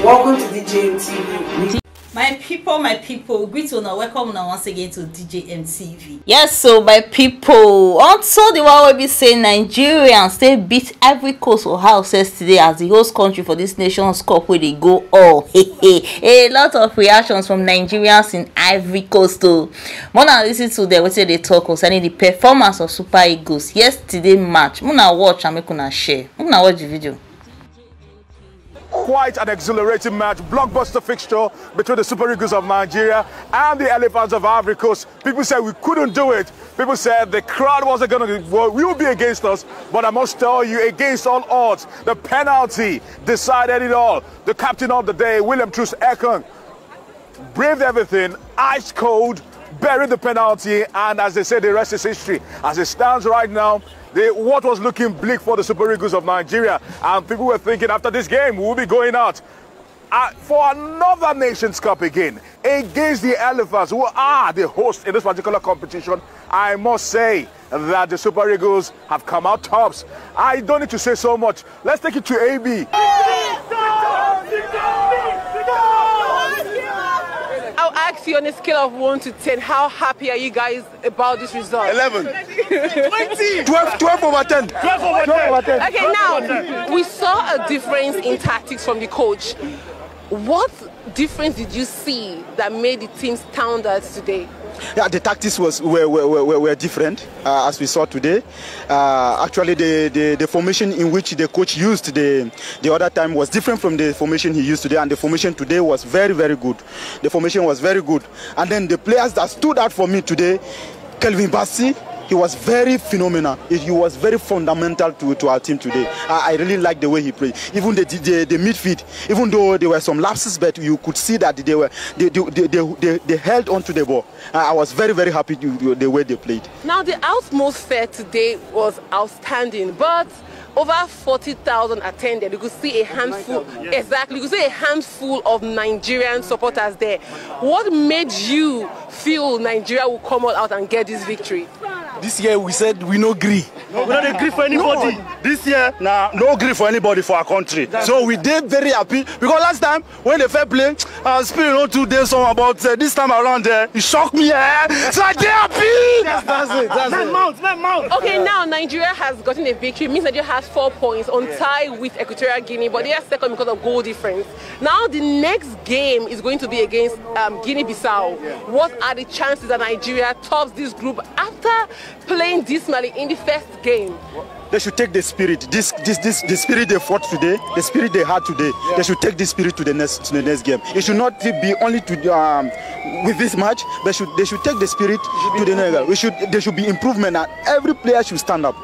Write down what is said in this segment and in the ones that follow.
Welcome to DJM TV. My people, greet you now. Welcome now once again to DJM TV. Yes, so my people, also the one will be saying Nigerians they beat Ivory Coast for houses today as the host country for this Nations Cup where they go all. A lot of reactions from Nigerians in Ivory Coast too. Mona listen to them, what say they talk concerning the performance of Super Eagles yesterday match. Mona watch and make una share. Mona watch the video. Quite an exhilarating match, blockbuster fixture between the Super Eagles of Nigeria and the Elephants of Ivory Coast. People said we couldn't do it. People said the crowd wasn't going to, well, we will be against us. But I must tell you, against all odds, the penalty decided it all. The captain of the day, William Truss Ekong, braved everything, ice cold, buried the penalty, and as they say, the rest is history. As it stands right now, what was looking bleak for the Super Eagles of Nigeria, and people were thinking after this game we'll be going out for another Nations Cup again against the Elephants, who are the hosts in this particular competition. I must say that the Super Eagles have come out tops. I don't need to say so much. Let's take it to AB. I'll ask you on a scale of 1 to 10, how happy are you guys about this result? 11. 20. 12 over 10. 12 over 10. Okay, now, we saw a difference in tactics from the coach. What difference did you see that made the team stand out today? Yeah, the tactics were different as we saw today. Actually, the formation in which the coach used the other time was different from the formation he used today, and the formation today was very, very good. The formation was very good. And then the players that stood out for me today, Kelvin Bassi, he was very phenomenal. He was very fundamental to our team today. I really like the way he played. Even the midfield, even though there were some lapses, but you could see that they held on to the ball. I was very, very happy with the way they played. Now, the atmosphere today was outstanding, but over 40,000 attended. You could see a handful, exactly, you could see a handful of Nigerian supporters there. What made you feel Nigeria will come out and get this victory? This year we said we no agree. We don't agree for anybody. No. This year, no agree for anybody for our country. So we did very happy because last time when the fair play, Spirit on 2 days on about this time around there, it shocked me. So I did happy. That's it. Okay, now Nigeria has gotten a victory. It means Nigeria has 4 points on tie with Equatorial Guinea, but they are second because of goal difference. Now the next game is going to be against Guinea-Bissau. What are the chances that Nigeria tops this group after playing dismally in the first game? They should take the spirit, the spirit they fought today, the spirit they had today. They should take this spirit to the next game. It should not be only to with this match. They should take the spirit to the next game. There should be improvement, and every player should stand up.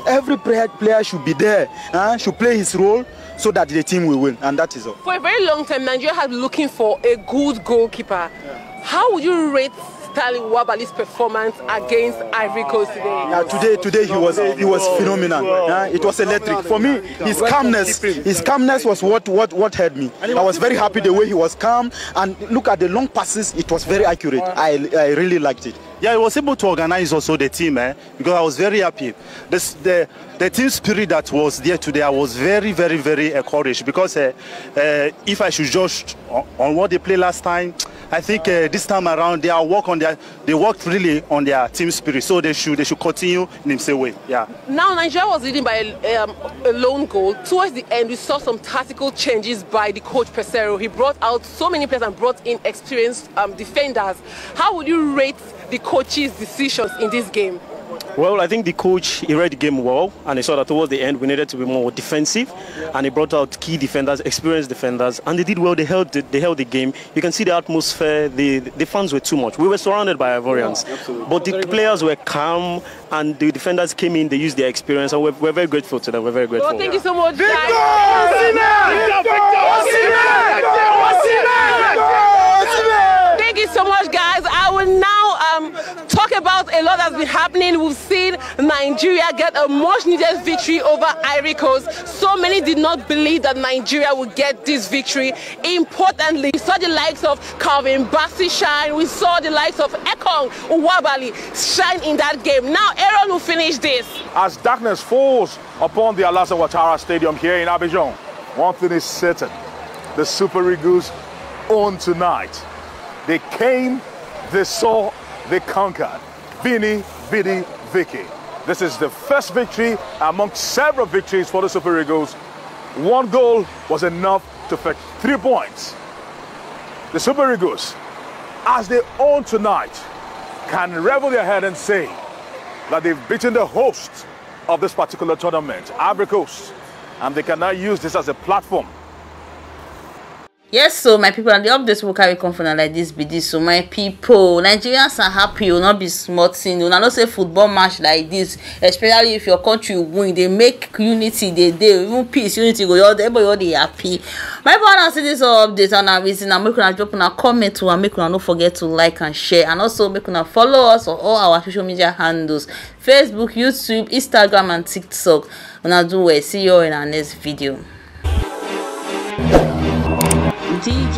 Every player should be there, should play his role, so that the team will win, and that is all. For a very long time, Nigeria has been looking for a good goalkeeper. How would you rate Stanley Wabali's performance against Ivory Coast today? Today he was phenomenal. It was electric. For me, his calmness was what hurt me. I was very happy the way he was calm, and look at the long passes. It was very accurate. I really liked it. Yeah, he was able to organize also the team, because I was very happy. The team spirit that was there today, I was very, very, very encouraged, because if I should judge on what they played last time, I think this time around they worked really on their team spirit, so they should continue in the same way. Yeah. Now Nigeria was leading by a lone goal. Towards the end, we saw some tactical changes by the coach Pesero. He brought out so many players and brought in experienced defenders. How would you rate the coach's decisions in this game? Well, I think the coach, he read the game well, and he saw that towards the end we needed to be more defensive, and he brought out key defenders, experienced defenders, and they did well. They held the game. You can see the atmosphere. The fans were too much. We were surrounded by Ivorians, but the players were calm, and the defenders came in. They used their experience, and we're very grateful to them. We're very grateful. Well, thank you so much, guys. Thank you so much, guys. I will now talk about a lot that's been happening. We've seen Nigeria get a much-needed victory over Ivory Coast. So many did not believe that Nigeria would get this victory. Importantly, we saw the likes of Calvin Bassi shine. We saw the likes of Ekong Wabali shine in that game. Now, Aaron will finish this. As darkness falls upon the Alassane Ouattara Stadium here in Abidjan, one thing is certain. the Super Eagles own tonight. They came, they saw, they conquered. Vini, Vidi, Vicky. This is the first victory among several victories for the Super Eagles. One goal was enough to fetch 3 points. The Super Eagles, as they own tonight, can revel their head and say that they've beaten the host of this particular tournament, Ivory Coast, and they can now use this as a platform. Yes, so my people, and the updates will carry confidence like this be this. So my people, Nigerians are happy, you will not be smart thing. You will not say football match like this, especially if your country win. They make unity, they even peace, unity go. Everybody happy. My people, now see this update and a reason. And make una drop a comment to and make una not forget to like and share, and also make una follow us on all our social media handles: Facebook, YouTube, Instagram, and TikTok. Una do well. See you in our next video. DJ